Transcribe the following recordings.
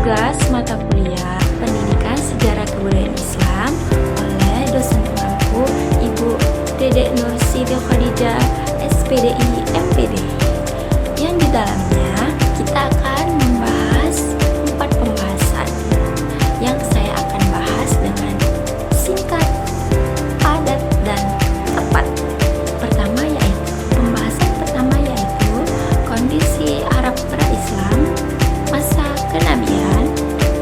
tugas mata kuliah Pendidikan Sejarah Kebudayaan Islam oleh dosen pengampu Ibu Dedek Nur Siti Khadijah, SPDI MPD, yang di dalamnya kita akan membahas 4 pembahasan yang saya akan bahas dengan singkat, padat, dan tepat. Pembahasan pertama yaitu kondisi Arab pra-Islam, masa kenabian,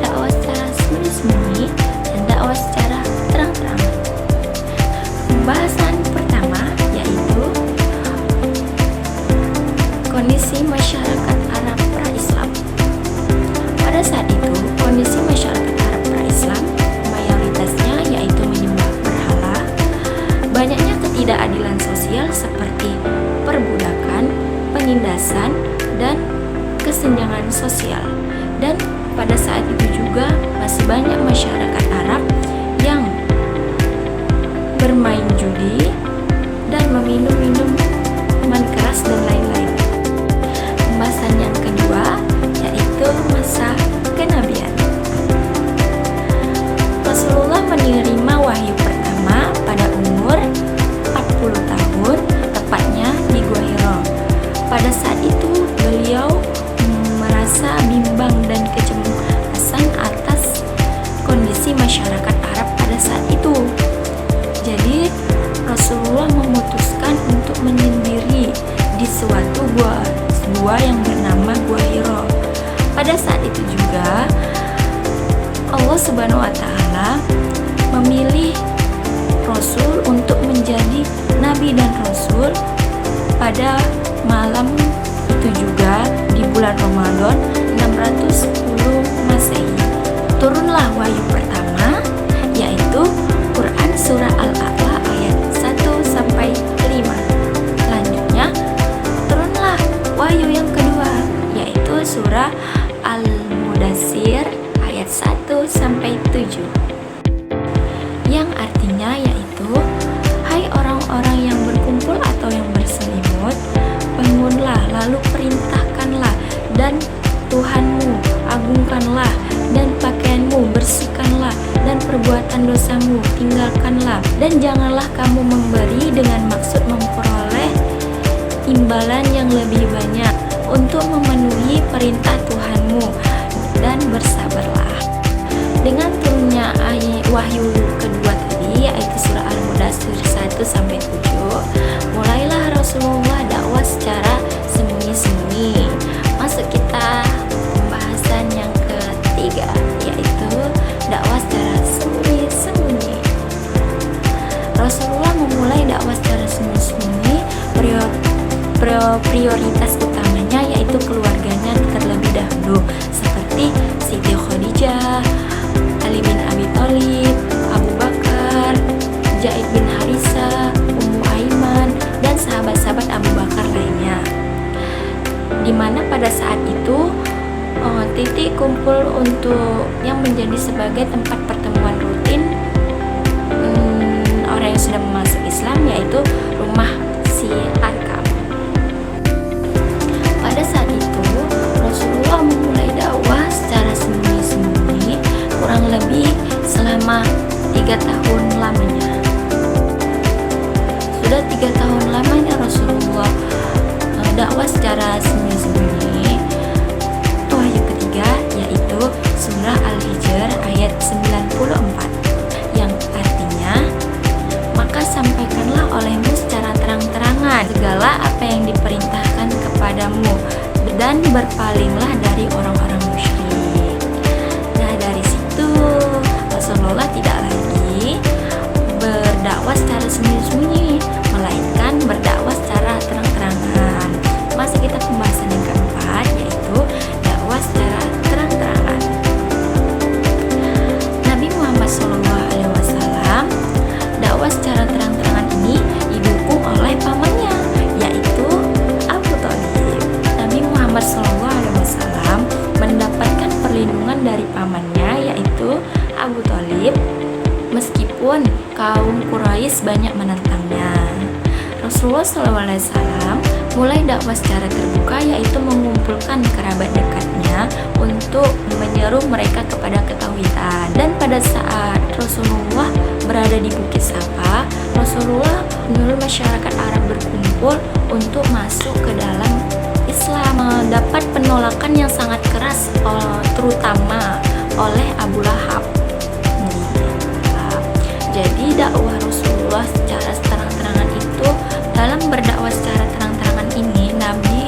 dakwah secara sembunyi-sembunyi, dan dakwah secara terang-terangan. Pembahasan pertama yaitu kondisi masyarakat Arab pra-Islam. Pada saat itu, kondisi masyarakat Arab pra-Islam mayoritasnya yaitu menyembah berhala, banyaknya ketidakadilan sosial seperti perbudakan, penindasan, dan kesenjangan sosial. Dan pada saat itu juga masih banyak masyarakat Arab yang bermain judi dan meminum minuman keras dan lain-lain. Pembahasan yang kedua yaitu masa kenabian. Rasulullah menerima wahyu pertama pada umur 40 tahun, tepatnya di Gua Hira. Pada saat itu beliau merasa bimbang dan kecemasan atas kondisi masyarakat Arab pada saat itu. Jadi Rasulullah memutuskan untuk menyendiri di suatu gua yang bernama Gua Hira. Pada saat itu juga Allah Subhanahu wa Ta'ala memilih Rasul untuk menjadi Nabi dan Rasul pada malam itu juga di bulan Ramadan 610 Masehi. Turunlah wahyu pertama yaitu Quran Surah Al-A'la ayat 1-5. Selanjutnya turunlah wahyu yang kedua yaitu Surah Al-Mudaththir ayat 1-7, yang artinya yaitu, hai orang-orang yang berkumpul atau yang berselimut, bangunlah lalu perintahkanlah, dan Tuhanmu agungkanlah, dan pakaianmu bersihkanlah, dan perbuatan dosamu tinggalkanlah, dan janganlah kamu memberi dengan maksud memperoleh imbalan yang lebih banyak untuk memenuhi perintah Tuhanmu, dan bersabarlah. Dengan turunnya wahyu kedua tadi yaitu surah Al-Mudaththir 1-7, mulailah Rasulullah dakwah secara sembunyi-sembunyi. Masuk kita pembahasan yang ketiga yaitu dakwah secara sembunyi-sembunyi. Rasulullah memulai dakwah secara sembunyi-sembunyi. Prioritas utamanya yaitu keluarganya terlebih dahulu, seperti Siti Khadijah, Ali bin Abi Thalib, Abu Bakar, Zaid bin Harithah, Ummu Aiman, dan sahabat-sahabat Abu Bakar lainnya. Dimana pada saat itu titik kumpul untuk yang menjadi sebagai tempat pertemuan rutin orang yang sudah masuk Islam yaitu rumah si Arkam. Pada saat itu Rasulullah memulai dakwah secara sembunyi-sembunyi kurang lebih selama 3 tahun lamanya. Sudah 3 tahun lamanya Rasulullah dakwah secara sembunyi-sembunyi. Wahyu ketiga yaitu surah Al-Hijr ayat 94, yang artinya, maka sampaikanlah olehmu secara terang-terangan segala apa yang diperintahkan kepadamu, dan berpalinglah dari orang-orang musyrik. Nah, dari situ Rasulullah tidak lagi berdakwah secara sembunyi-sembunyi, melainkan berdakwah secara terang-terangan. Masih kita pembahasan yang keempat yaitu dakwah secara terang-terangan. Nabi Muhammad SAW dakwah secara terang-terangan ini didukung oleh pamannya yaitu Abu Thalib. Nabi Muhammad SAW mendapatkan perlindungan dari pamannya yaitu Abu Thalib, meskipun kaum Quraisy banyak menentangnya. Rasulullah SAW mulai dakwah secara terbuka, yaitu mengumpulkan kerabat dekatnya untuk menyeru mereka kepada ketawitan. Dan pada saat Rasulullah berada di Bukit Safa, Rasulullah menyuruh masyarakat Arab berkumpul untuk masuk ke dalam Islam. Mendapat penolakan yang sangat keras, terutama oleh Abu Lahab. Jadi dakwah Rasulullah secara terang-terangan itu, dalam berdakwah secara terang-terangan ini, Nabi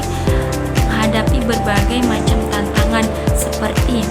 menghadapi berbagai macam tantangan seperti